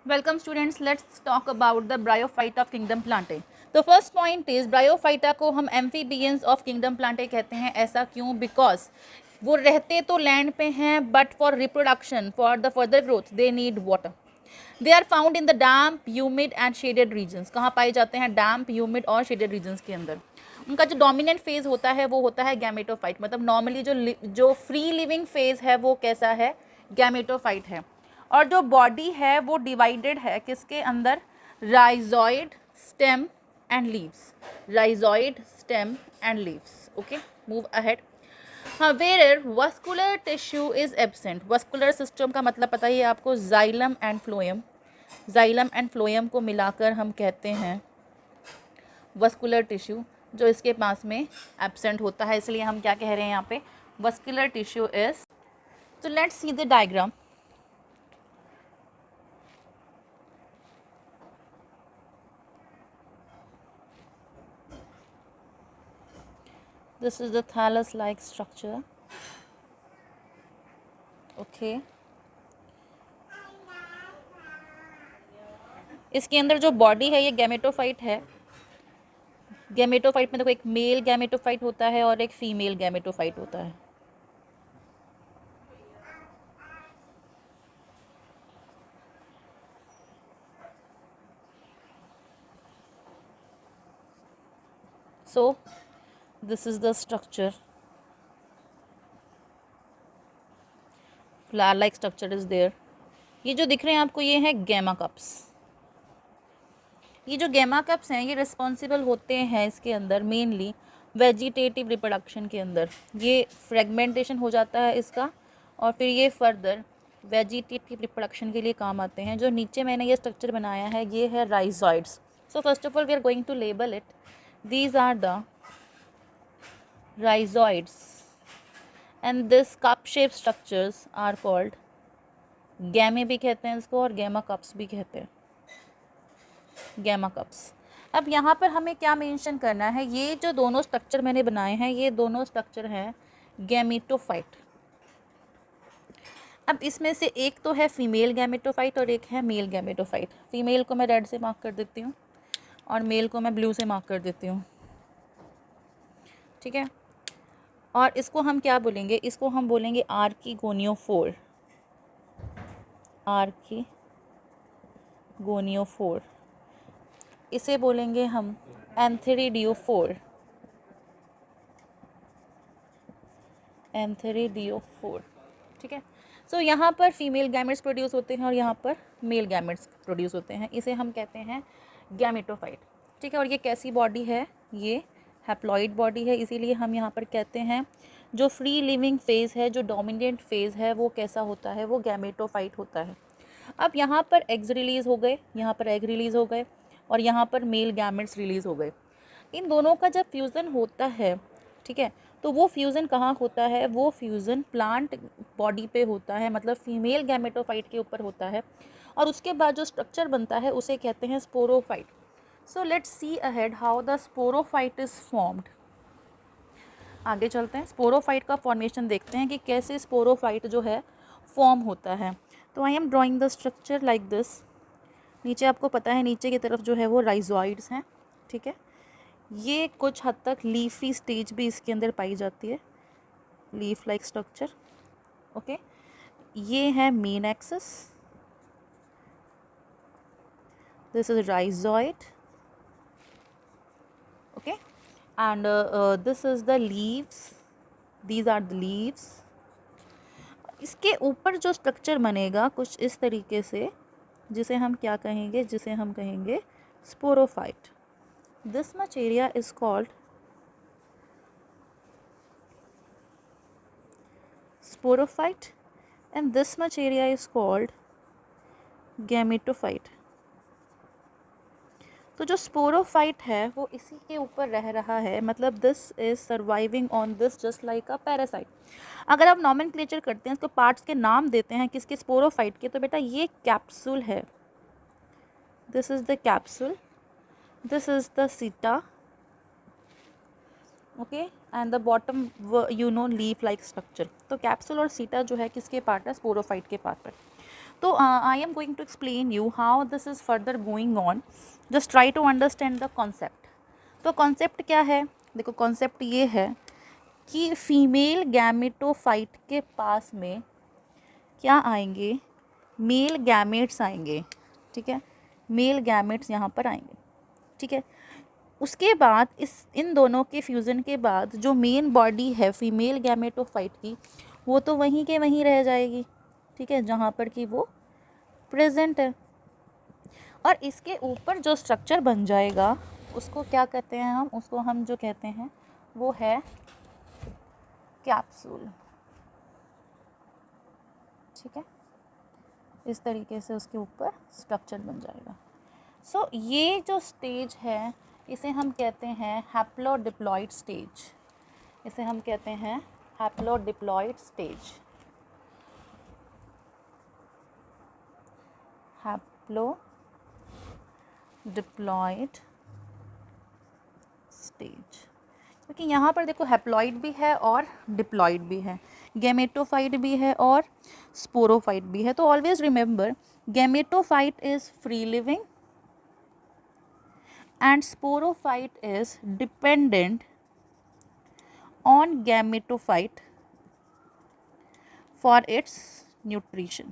Welcome students, let's talk about the Bryophyta of kingdom plantae. तो first point is bryophyta को हम amphibians of kingdom Plantae कहते हैं. ऐसा क्यों? बिकॉज वो रहते तो लैंड पे हैं but for reproduction, for the further growth they need water. They are found in the damp, humid and shaded regions. कहाँ पाए जाते हैं? डैम्प, ह्यूमिड और शेडेड रीजन्स के अंदर. उनका जो डोमिनेंट फेज होता है वो होता है गैमेटोफाइट. मतलब नॉर्मली जो फ्री लिविंग फेज है वो कैसा है? गैमेटोफाइट है. और जो बॉडी है वो डिवाइडेड है किसके अंदर? Rhizoid, stem and leaves. Rhizoid, stem and leaves. Okay, move ahead. हाँ, where vascular tissue is absent. Vascular system का मतलब पता ही है आपको, xylem and phloem. Xylem and phloem को मिलाकर हम कहते हैं वस्कुलर टिश्यू, जो इसके पास में एब्सेंट होता है. इसलिए हम क्या कह रहे हैं यहाँ पे? Vascular tissue is. तो let's see the diagram. This is the thallus-like structure. Okay. इसके अंदर जो बॉडी है ये गैमेटोफाइट है. गैमेटोफाइट में देखो एक मेल गैमेटोफाइट होता है और एक फीमेल गैमेटोफाइट होता है. So this is the structure. Flower like structure is there. ये जो दिख रहे हैं आपको ये है गैमा कप्स. ये जो गैमा कप्स हैं ये रिस्पॉन्सिबल होते हैं इसके अंदर मेनली वेजिटेटिव रिप्रोडक्शन के अंदर. ये फ्रेगमेंटेशन हो जाता है इसका और फिर ये फर्दर वेजिटेटिव रिप्रोडक्शन के लिए काम आते हैं. जो नीचे मैंने ये स्ट्रक्चर बनाया है ये है rhizoids. So first of all we are going to label it. These are the rhizoids and this cup shape structures are called gemmae भी कहते हैं इसको और गैमा कप्स भी कहते हैं. Gemma cups. अब यहाँ पर हमें क्या मेंशन करना है? ये जो दोनों स्ट्रक्चर मैंने बनाए हैं ये दोनों स्ट्रक्चर हैं गैमेटोफाइट. अब इसमें से एक तो है फीमेल गैमेटोफाइट और एक है मेल गैमेटोफाइट. फीमेल को मैं रेड से मार्क कर देती हूँ और मेल को मैं ब्लू से मार्क कर देती हूँ. ठीक है. और इसको हम क्या बोलेंगे? इसको हम बोलेंगे आर्कीगोनियोफोर. आर्कीगोनियोफोर. इसे बोलेंगे हम एंथेरिडियोफोर. एंथेरिडियोफोर. ठीक है. सो यहाँ पर फीमेल गैमेट्स प्रोड्यूस होते हैं और यहाँ पर मेल गैमेट्स प्रोड्यूस होते हैं. इसे हम कहते हैं गैमेटोफाइट. ठीक है. और ये कैसी बॉडी है? ये हैप्लॉइड बॉडी है. इसीलिए हम यहाँ पर कहते हैं जो फ्री लिविंग फेज़ है, जो डोमिनेंट फेज़ है वो कैसा होता है? वो गैमेटोफाइट होता है. अब यहाँ पर एग्स रिलीज़ हो गए, यहाँ पर एग रिलीज़ हो गए और यहाँ पर मेल गैमेट्स रिलीज़ हो गए. इन दोनों का जब फ्यूज़न होता है, ठीक है, तो वो फ्यूज़न कहाँ होता है? वो फ्यूज़न प्लांट बॉडी पे होता है, मतलब फीमेल गैमेटोफाइट के ऊपर होता है. और उसके बाद जो स्ट्रक्चर बनता है उसे कहते हैं sporophyte. So let's see ahead how the sporophyte is formed. आगे चलते हैं. स्पोरोफाइट का फॉर्मेशन देखते हैं कि कैसे स्पोरोफाइट जो है फॉर्म होता है. तो I M drawing the structure like this. नीचे आपको पता है नीचे की तरफ जो है वो राइजॉइड्स हैं. ठीक है. ये कुछ हद तक लीफी स्टेज भी इसके अंदर पाई जाती है, लीफ लाइक स्ट्रक्चर. ओके. ये है main axis. This is rhizoid. Okay. And this is the leaves. These are the leaves. इसके ऊपर जो स्ट्रक्चर बनेगा कुछ इस तरीके से, जिसे हम क्या कहेंगे? जिसे हम कहेंगे sporophyte. This much area is called sporophyte and this much area is called gametophyte. तो जो स्पोरोफाइट है वो इसी के ऊपर रह रहा है, मतलब this is surviving on this just like a parasite. अगर आप नॉमेनक्लेचर करते हैं, इसको पार्ट्स के नाम देते हैं किसके? स्पोरोफाइट के. तो बेटा ये कैप्सूल है. This is the capsule. This is the seta. Okay. And the bottom leaf like structure. तो कैप्सूल और सीटा जो है किसके पार्ट है? स्पोरोफाइट के पार्ट है. तो I am going to explain you how this is further going on, just try to understand the concept. तो कॉन्सेप्ट क्या है, देखो कॉन्सेप्ट ये है कि फीमेल गैमेटोफाइट के पास में क्या आएंगे, मेल गैमेट्स आएंगे, ठीक है, मेल गैमेट्स यहाँ पर आएंगे, ठीक है। उसके बाद इन दोनों के फ्यूज़न के बाद जो मेन बॉडी है फीमेल गैमेटोफाइट की, वो तो वहीं के वहीं रह जाएगी, ठीक है, जहाँ पर कि वो प्रेजेंट है। और इसके ऊपर जो स्ट्रक्चर बन जाएगा उसको क्या कहते हैं हम, उसको हम जो कहते हैं वो है कैप्सूल, ठीक है। इस तरीके से उसके ऊपर स्ट्रक्चर बन जाएगा। सो ये जो स्टेज है इसे हम कहते हैं हैप्लोडिप्लॉइड स्टेज, इसे हम कहते हैं हैप्लोडिप्लॉइड स्टेज, हैप्लोडिप्लॉइड स्टेज। क्योंकि यहाँ पर देखो हैप्लॉइड भी है और डिप्लॉइड भी है, गैमेटोफाइट भी है और स्पोरोफाइट भी है। तो always remember gametophyte is free living and sporophyte is dependent on gametophyte for its nutrition।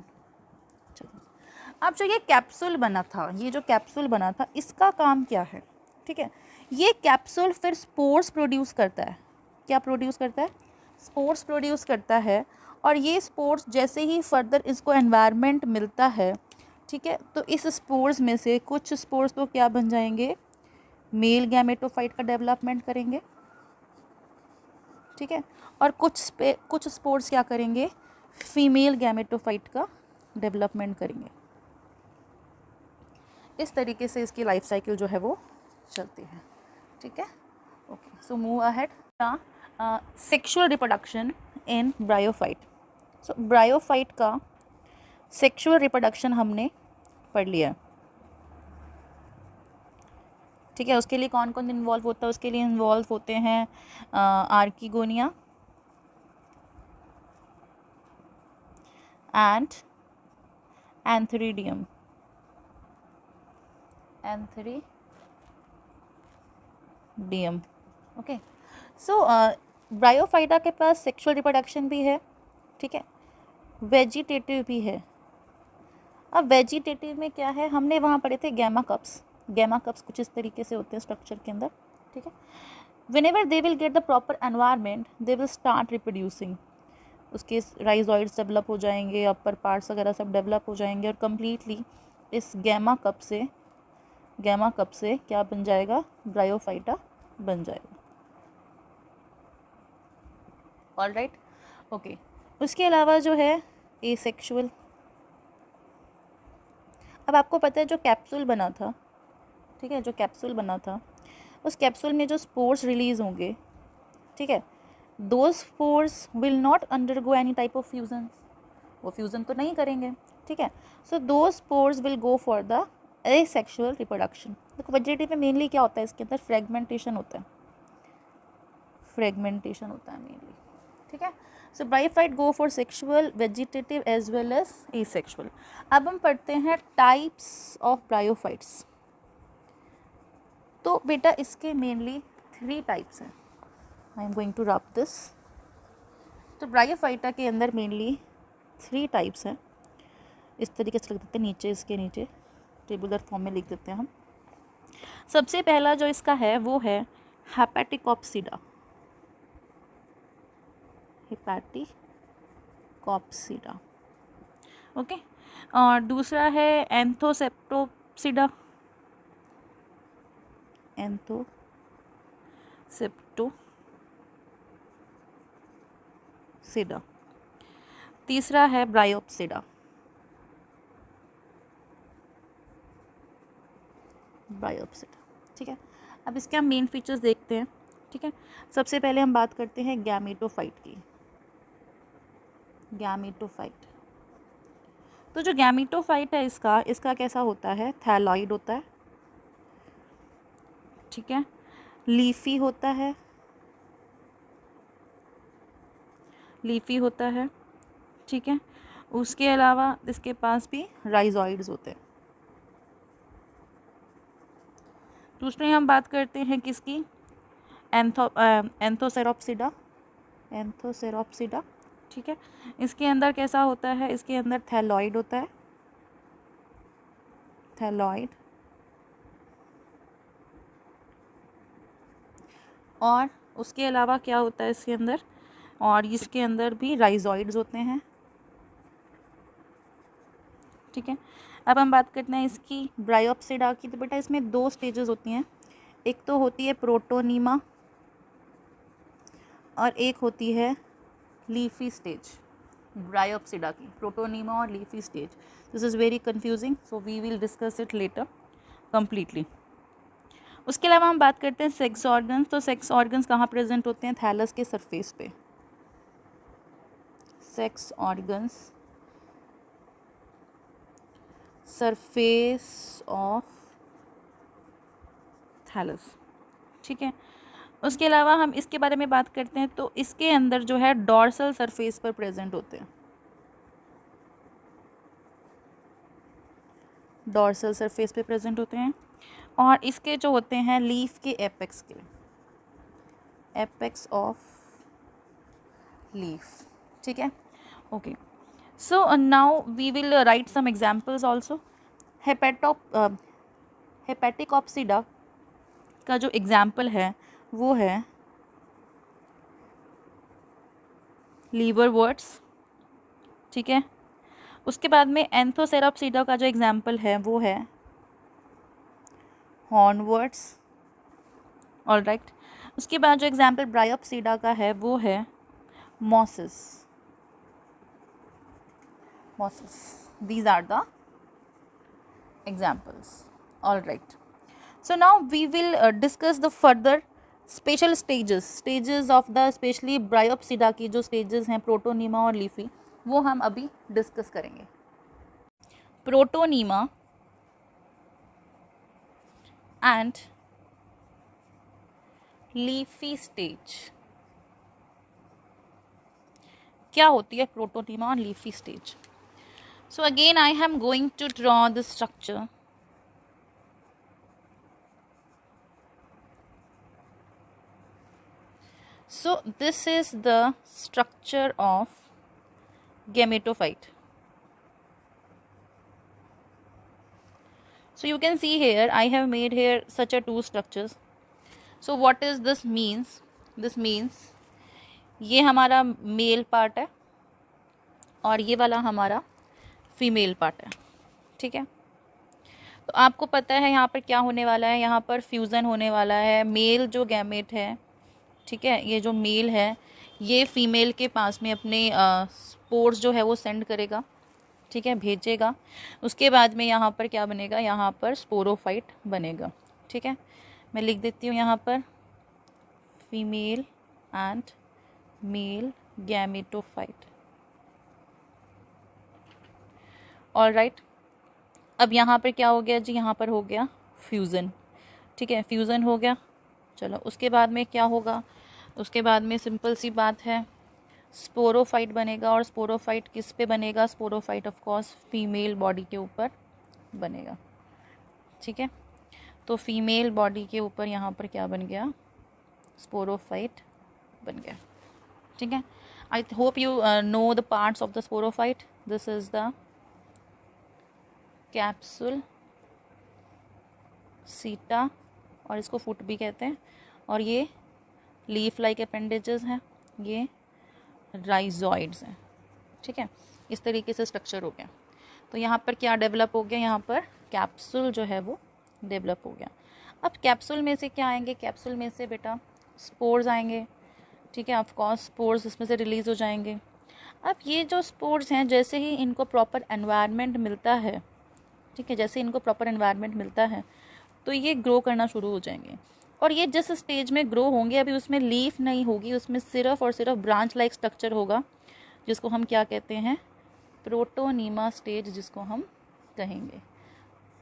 अब जो ये कैप्सूल बना था, ये जो कैप्सूल बना था इसका काम क्या है, ठीक है। ये कैप्सूल फिर स्पोर्स प्रोड्यूस करता है। क्या प्रोड्यूस करता है? स्पोर्स प्रोड्यूस करता है। और ये स्पोर्स जैसे ही फर्दर इसको एनवायरनमेंट मिलता है, ठीक है, तो इस स्पोर्स में से कुछ स्पोर्स तो क्या बन जाएंगे, मेल गैमेटोफाइट का डेवलपमेंट करेंगे, ठीक है, और कुछ स्पोर्स क्या करेंगे, फीमेल गैमेटोफाइट का डेवलपमेंट करेंगे। इस तरीके से इसकी लाइफ साइकिल जो है वो चलती है, ठीक है। Okay, so move ahead. Sexual reproduction in bryophyte. So bryophyte का सेक्सुअल रिप्रोडक्शन हमने पढ़ लिया, ठीक है। उसके लिए कौन कौन इन्वॉल्व होता है, उसके लिए इन्वॉल्व होते हैं archegonia and antheridium, okay. So bryophyta के पास सेक्सुअल रिप्रोडक्शन भी है, ठीक है, वेजिटेटिव भी है। अब वेजिटेटिव में क्या है, हमने वहाँ पढ़े थे गैमा कप्स। गैमा कप्स कुछ इस तरीके से होते हैं स्ट्रक्चर के अंदर, ठीक है। Whenever they will get the proper environment they will start reproducing, उसके राइजॉइड्स डेवलप हो जाएंगे, अपर पार्ट्स वगैरह सब डेवलप हो जाएंगे, और कम्प्लीटली इस गैमा कप से क्या बन जाएगा, ब्रायोफाइटा बन जाएगा। All right, okay. उसके अलावा जो है एसेक्सुअल। अब आपको पता है जो कैप्सूल बना था, ठीक है, जो कैप्सूल बना था उस कैप्सूल में जो स्पोर्स रिलीज होंगे, ठीक है, दो spores will not undergo any type of fusion, वो फ्यूज़न तो नहीं करेंगे, ठीक है। सो दो spores will go for the asexual reproduction. देखो वेजिटेटिव में मेनली क्या होता है, इसके अंदर फ्रेगमेंटेशन होता है, मेनली, ठीक है। So bryophyte go for sexual, vegetative as well as asexual. अब हम पढ़ते हैं टाइप्स ऑफ ब्रायोफाइट्स। तो बेटा इसके मेनली 3 टाइप्स हैं। I am going to rub this. तो ब्रायोफाइटा के अंदर मेनली 3 टाइप्स हैं। इस तरीके से लिख देते हैं, नीचे इसके नीचे टेबुलर फॉर्म में लिख देते हैं हम। सबसे पहला जो इसका है वो है हेपेटिकॉप्सिडा, ओके। और दूसरा है एंथोसेप्टोसिडा, तीसरा है ब्रायोप्सिडा, ठीक है। अब इसके हम मेन फीचर्स देखते हैं, ठीक है। सबसे पहले हम बात करते हैं गैमेटोफाइट की। तो जो गैमेटोफाइट है इसका कैसा होता है, थैलॉइड होता है, ठीक है, लीफी होता है, ठीक है। उसके अलावा इसके पास भी राइजोइड्स होते हैं। दूसरे हम बात करते हैं किसकी, एंथोसेरोप्सिडा। एंथोसेरोप्सिडा, ठीक है। इसके अंदर कैसा होता है, इसके अंदर थैलॉइड होता है, थैलॉइड, और उसके अलावा क्या होता है इसके अंदर, और इसके अंदर भी राइजोइड्स होते हैं, ठीक है। अब हम बात करते हैं इसकी ब्रायोप्सिडा की। तो बेटा इसमें 2 स्टेजेस होती हैं, एक तो होती है प्रोटोनीमा और एक होती है लीफी स्टेज। ब्रायोप्सिडा की प्रोटोनीमा और leafy stage, this is very confusing, so we will discuss it later completely. उसके अलावा हम बात करते हैं सेक्स ऑर्गन्स। तो सेक्स ऑर्गन्स कहाँ प्रेजेंट होते हैं, थैलस के सरफेस पे। Sex organs surface of thallus, ठीक है। उसके अलावा हम इसके बारे में बात करते हैं तो इसके अंदर जो है डॉर्सल सरफेस पर प्रेजेंट होते हैं, डॉर्सल सरफेस पे प्रेजेंट होते हैं, और इसके जो होते हैं लीफ के एपेक्स के, एपेक्स ऑफ लीफ, ठीक है। Okay, so now we will write some examples also. Hepaticopsida का जो एग्जाम्पल है वो है लीवरवर्ट्स, ठीक है। उसके बाद में एंथोसेरोप्सिडा का जो एग्जाम्पल है वो है हॉर्नवर्ट्स, ऑलराइट। उसके बाद जो एग्जाम्पल ब्रायोप्सिडा का है वो है mosses, mosses, these are the examples, alright. So now we will discuss the further special stages of the specially Bryopsida की जो स्टेजेस हैं प्रोटोनीमा और लीफी, वो हम अभी डिस्कस करेंगे। प्रोटोनीमा एंड लीफी स्टेज, क्या होती है प्रोटोनीमा और leafy stage. So again I am going to draw the structure. So this is the structure of gametophyte. So you can see here I have made here such a 2 structures. So what is this means? This means ये हमारा male part है और ये वाला हमारा female part है, ठीक है। तो आपको पता है यहाँ पर क्या होने वाला है, यहाँ पर फ्यूज़न होने वाला है। मेल जो गैमेट है, ठीक है, ये जो मेल है ये फीमेल के पास में अपने स्पोर्स जो है वो सेंड करेगा, ठीक है, भेजेगा। उसके बाद में यहाँ पर क्या बनेगा, यहाँ पर स्पोरोफाइट बनेगा, ठीक है। मैं लिख देती हूँ यहाँ पर female and male gametophyte, alright. अब यहाँ पर क्या हो गया जी, यहाँ पर हो गया फ्यूज़न, ठीक है, फ्यूज़न हो गया। चलो उसके बाद में क्या होगा, उसके बाद में सिंपल सी बात है स्पोरोफाइट बनेगा। और स्पोरोफाइट किस पे बनेगा, sporophyte of course female body के ऊपर बनेगा, ठीक है। तो फीमेल बॉडी के ऊपर यहाँ पर क्या बन गया, स्पोरोफाइट बन गया, ठीक है। I hope you know the parts of the sporophyte. This is the capsule, सीटा, और इसको फुट भी कहते हैं, और ये लीफ लाइक अपेंडेजेस हैं, ये राइजोइड्स हैं, ठीक है। इस तरीके से स्ट्रक्चर हो गया। तो यहाँ पर क्या डेवलप हो गया, यहाँ पर कैप्सूल जो है वो डेवलप हो गया। अब कैप्सूल में से क्या आएंगे, कैप्सूल में से बेटा स्पोर्स आएंगे, ठीक है, ऑफ कोर्स स्पोर्स इसमें से रिलीज़ हो जाएंगे। अब ये जो स्पोर्स हैं जैसे ही इनको प्रॉपर एनवायरनमेंट मिलता है, ठीक है, जैसे इनको प्रॉपर एनवायरनमेंट मिलता है तो ये ग्रो करना शुरू हो जाएंगे। और ये जिस स्टेज में ग्रो होंगे अभी उसमें लीफ नहीं होगी, उसमें सिर्फ और सिर्फ ब्रांच लाइक स्ट्रक्चर होगा, जिसको हम क्या कहते हैं, प्रोटोनीमा स्टेज जिसको हम कहेंगे।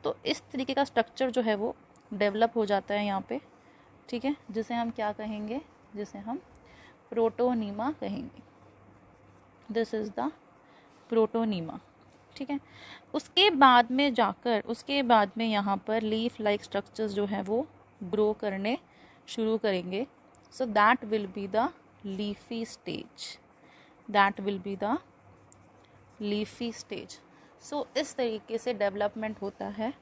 तो इस तरीके का स्ट्रक्चर जो है वो डेवलप हो जाता है यहाँ पे, ठीक है, जिसे हम क्या कहेंगे, जिसे हम प्रोटोनीमा कहेंगे। दिस इज़ द प्रोटोनीमा, ठीक है। उसके बाद में यहाँ पर लीफ लाइक स्ट्रक्चर्स जो हैं वो ग्रो करने शुरू करेंगे। So that will be the leafy stage. So इस तरीके से डेवलपमेंट होता है।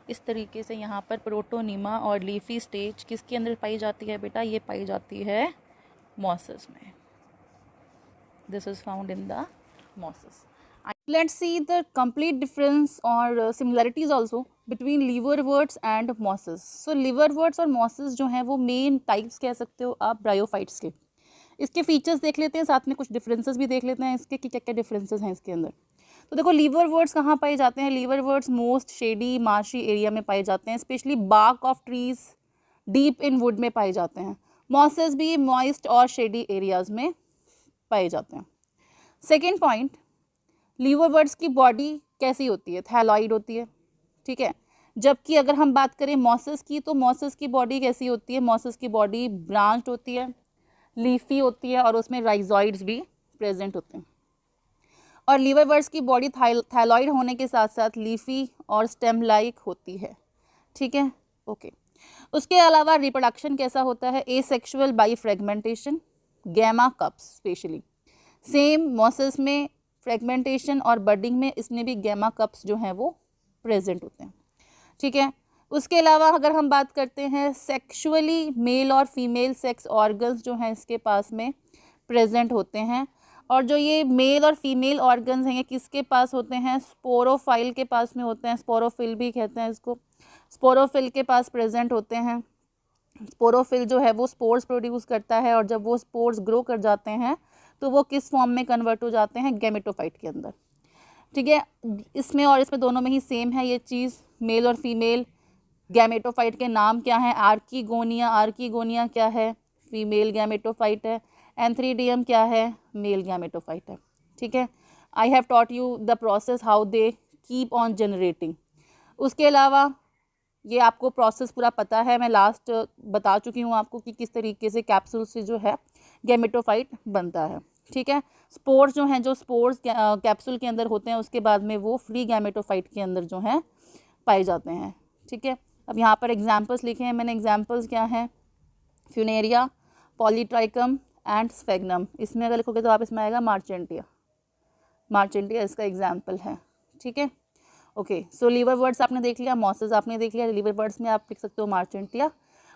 इस तरीके से यहाँ पर प्रोटोनीमा और लीफी स्टेज किसके अंदर पाई जाती है बेटा? ये पाई जाती है मॉसेस में। This is found in the mosses. Let's see the complete difference or similarities also between liverworts and mosses. So liverworts और mosses जो हैं वो मेन टाइप्स कह सकते हो आप ब्रायोफाइट्स के। इसके फीचर्स देख लेते हैं, साथ में कुछ डिफरेंसेस भी देख लेते हैं इसके कि क्या क्या डिफरेंसेस हैं इसके अंदर। तो देखो लिवरवर्ट्स कहाँ पाए जाते हैं? Liverworts most shady marshy area में पाए जाते हैं, specially bark of trees deep in wood में पाए जाते हैं। मॉसेस भी मॉइस्ट और शेडी एरियाज में पाए जाते हैं। सेकेंड पॉइंट, लिवरवर्ट्स की बॉडी कैसी होती है? थैलॉइड होती है, ठीक है। जबकि अगर हम बात करें मॉसेस की, तो मॉसेस की बॉडी कैसी होती है? मॉसेस की बॉडी ब्रांच्ड होती है, लीफी होती है और उसमें राइजॉइड्स भी प्रेजेंट होते हैं। और लिवरवर्ट्स की बॉडी थैलॉइड होने के साथ साथ लीफी और स्टेम लाइक होती है, ठीक है, ओके। उसके अलावा रिप्रोडक्शन कैसा होता है? Asexual by fragmentation, gemma cups specially. Same mosses में फ्रेगमेंटेशन और बडिंग में इसमें भी गैमा कप्स जो हैं वो प्रेजेंट होते हैं, ठीक है। उसके अलावा अगर हम बात करते हैं सेक्सुअली, मेल और फीमेल सेक्स ऑर्गन्स जो हैं इसके पास में प्रेजेंट होते हैं। और जो ये मेल और फीमेल ऑर्गन्स हैं ये किसके पास होते हैं? स्पोरोफाइल के पास में होते हैं, स्पोरोफिल भी कहते हैं इसको। स्पोरोफिल के पास प्रेजेंट होते हैं। स्पोरोफिल जो है वो स्पोर्स प्रोड्यूस करता है और जब वो स्पोर्स ग्रो कर जाते हैं तो वो किस फॉर्म में कन्वर्ट हो जाते हैं? गैमेटोफाइट के अंदर, ठीक है। इसमें और इसमें दोनों में ही सेम है ये चीज़, मेल और फीमेल। गैमेटोफाइट के नाम क्या हैं? आर्कीगोनिया। आर्कीगोनिया क्या है? फीमेल गैमेटोफाइट है। एंथ्रीडियम क्या है? मेल गैमेटोफाइट है, ठीक है। I have taught you the process how they keep on generating. उसके अलावा ये आपको प्रोसेस पूरा पता है, मैं लास्ट बता चुकी हूँ आपको कि किस तरीके से कैप्सूल से जो है गैमेटोफाइट बनता है, ठीक है। स्पोर्स जो हैं, जो स्पोर्स कैप्सूल के अंदर होते हैं उसके बाद में वो फ्री गैमेटोफाइट के अंदर जो हैं पाए जाते हैं, ठीक है। अब यहाँ पर एग्जांपल्स लिखे हैं मैंने। एग्जांपल्स क्या हैं? Funaria, Polytrichum and स्फेग्नम। इसमें अगर लिखोगे तो आप इसमें आएगा मार्चेंटिया। मार्चेंटिया इसका एग्जाम्पल है, ठीक है, ओके। सो लिवरवर्ट्स आपने देख लिया, मॉसेस आपने देख लिया। लिवरवर्ट्स में आप लिख सकते हो मार्चेंटिया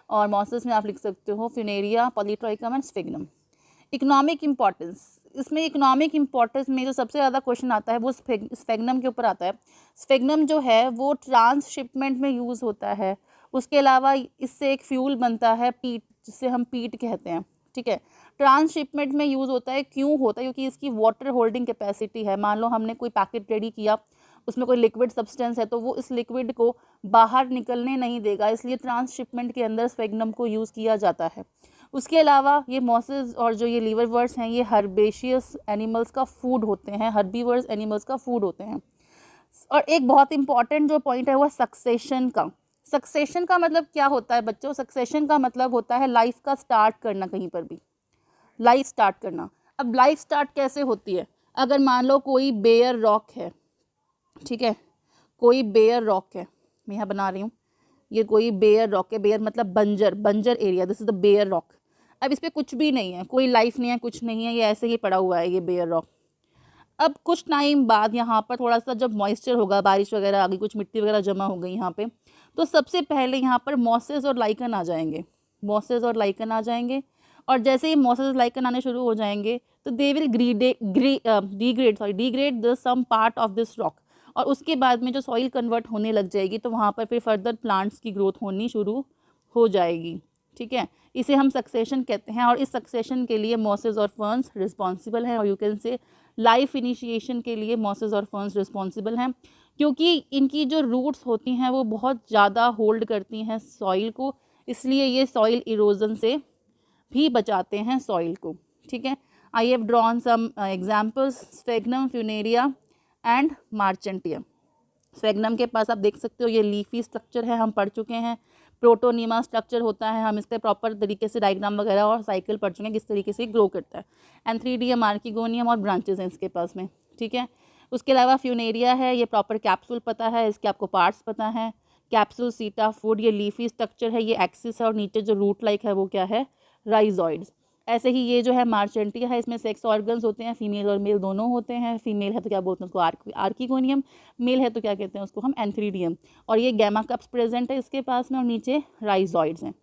और मॉसेस में आप लिख सकते हो Funaria, Polytrichum and स्फेग्नम। Economic importance, इसमें इकोनॉमिक इंपॉर्टेंस में जो सबसे ज़्यादा क्वेश्चन आता है वो स्फेग्नम के ऊपर आता है। स्फेग्नम जो है वो ट्रांसशिपमेंट में यूज़ होता है। उसके अलावा इससे एक फ्यूल बनता है पीट, जिसे हम पीट कहते हैं, ठीक है। ट्रांसशिपमेंट में यूज़ होता है, क्यों होता है? क्योंकि इसकी वाटर होल्डिंग कैपेसिटी है। मान लो हमने कोई पैकेट रेडी किया, उसमें कोई लिक्विड सब्सटेंस है तो वो इस लिक्विड को बाहर निकलने नहीं देगा, इसलिए ट्रांसशिपमेंट के अंदर स्फेग्नम को यूज़ किया जाता है। उसके अलावा ये मॉसेस और जो ये लिवरवर्ट्स हैं ये हर्बेशियस एनिमल्स का फूड होते हैं, हर्बीवर्स एनिमल्स का फूड होते हैं। और एक बहुत इंपॉर्टेंट जो पॉइंट है वो सक्सेशन का। सक्सेशन का मतलब क्या होता है बच्चों? सक्सेशन का मतलब होता है लाइफ का स्टार्ट करना, कहीं पर भी लाइफ स्टार्ट करना। अब लाइफ स्टार्ट कैसे होती है? अगर मान लो कोई बेयर रॉक है, ठीक है, कोई बेयर रॉक है, मैं यहाँ बना रही हूँ, ये कोई बेयर रॉक है। बेयर मतलब बंजर area, this is the bare rock. अब इस पर कुछ भी नहीं है, कोई लाइफ नहीं है, कुछ नहीं है, ये ऐसे ही पड़ा हुआ है ये बेयर रॉक। अब कुछ टाइम बाद यहाँ पर थोड़ा सा जब मॉइस्चर होगा, बारिश वगैरह आ गई, कुछ मिट्टी वगैरह जमा हो गई यहाँ पे, तो सबसे पहले यहाँ पर मॉसेस और लाइकन आ जाएंगे। मॉसेस और लाइकन आ जाएंगे और जैसे ही मॉसेस और लाइकन आने शुरू हो जाएंगे तो they will degrade the some part of this rock. और उसके बाद में जो सॉइल कन्वर्ट होने लग जाएगी तो वहाँ पर फिर फर्दर प्लांट्स की ग्रोथ होनी शुरू हो जाएगी, ठीक है। इसे हम सक्सेशन कहते हैं और इस सक्सेशन के लिए मॉसेस और फर्न्स रिस्पॉन्सिबल हैं। और you can say life initiation के लिए मॉसेस और फर्न्स रिस्पॉन्सिबल हैं, क्योंकि इनकी जो रूट्स होती हैं वो बहुत ज़्यादा होल्ड करती हैं सॉइल को, इसलिए ये सॉइल इरोजन से भी बचाते हैं सॉइल को, ठीक है। I have drawn some examples, Sphagnum, Funaria and Marchantium. Sphagnum के पास आप देख सकते हो ये लीफी स्ट्रक्चर है, हम पढ़ चुके हैं। प्रोटोनीमा स्ट्रक्चर होता है, हम इसके प्रॉपर तरीके से डायग्राम वगैरह और साइकिल पढ़ चुके हैं किस तरीके से ग्रो करता है। एंथ्रीडियम, आर्कीगोनियम और ब्रांचेस हैं इसके पास में, ठीक है। उसके अलावा फ्यूनेरिया है, ये प्रॉपर कैप्सूल पता है, इसके आपको पार्ट्स पता हैं, कैप्सूल, सीटा, फूड, ये लीफी स्ट्रक्चर है, ये एक्सिस है और नीचे जो रूट लाइक है वो क्या है, राइजॉइड्स। ऐसे ही ये जो है मार्चेंटिया है, इसमें सेक्स ऑर्गन्स होते हैं, फीमेल और मेल दोनों होते हैं। फीमेल है तो क्या बोलते हैं उसको आर्किगोनियम, मेल है तो क्या कहते हैं उसको हम एंथ्रीडियम। और ये गैमा कप्स प्रेजेंट है इसके पास में और नीचे राइजॉइड्स हैं।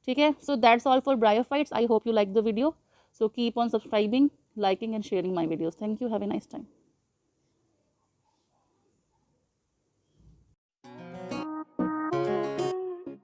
ठीक है, so that's all for bryophytes. I hope you like the video, so keep on subscribing, liking and sharing my videos. Thank you. Have a nice time.